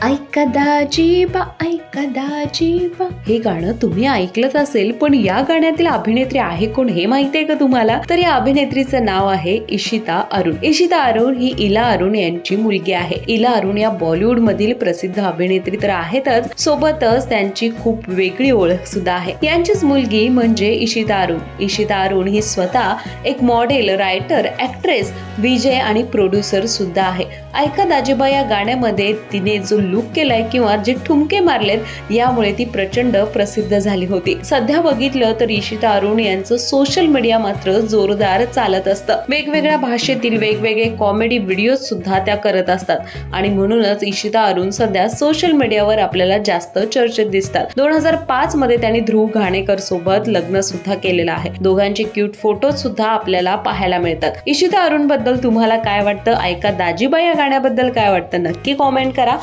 ऐका दाजीबा हे गाणं तुम्ही ऐकलंच असेल, पण या गाण्यातील अभिनेत्री आहे कोण हे माहितीये का तुम्हाला? तर या अभिनेत्रीचं नाव आहे इशिता अरुण. इशिता अरुण ही इला अरुण यांची मुलगी आहे. इला अरुण या बॉलिवूड मधील प्रसिद्ध अभिनेत्री तर आहेतच, सोबतच त्यांची खूप वेगळी ओळख सुद्धा आहे. यांचीच मुलगी म्हणजे इशिता अरुण. इशिता अरुण ही स्वतः एक मॉडेल, रायटर, ऍक्ट्रेस, विजय आणि प्रोड्युसर सुद्धा आहे. ऐका दाजीबा या गाण्यामध्ये तिने जो लुक केलाय किंवा जे ठुमके मारलेत यामुळे ती प्रचंड प्रसिद्ध झाली होती. सध्या बघितलं तर इशिता अरुण यांचं सोशल मीडिया मात्र जोरदार चालत असतं. वेगवेगळ्या भाषेतील वेगवेगळे कॉमेडी व्हिडिओ सुद्धा त्या करत असतात आणि म्हणूनच इशिता अरुण सध्या सोशल मीडियावर आपल्याला जास्त चर्चेत दिसतात. 2005 मध्ये त्यांनी ध्रुव घाणेकर सोबत लग्न सुद्धा केलेलं आहे. दोघांचे क्यूट फोटो सुद्धा आपल्याला पाहायला मिळतात. इशिता अरुण बद्दल तुम्हाला काय वाटतं? ऐका दाजीबा या गाण्याबद्दल काय वाटतं नक्की कॉमेंट करा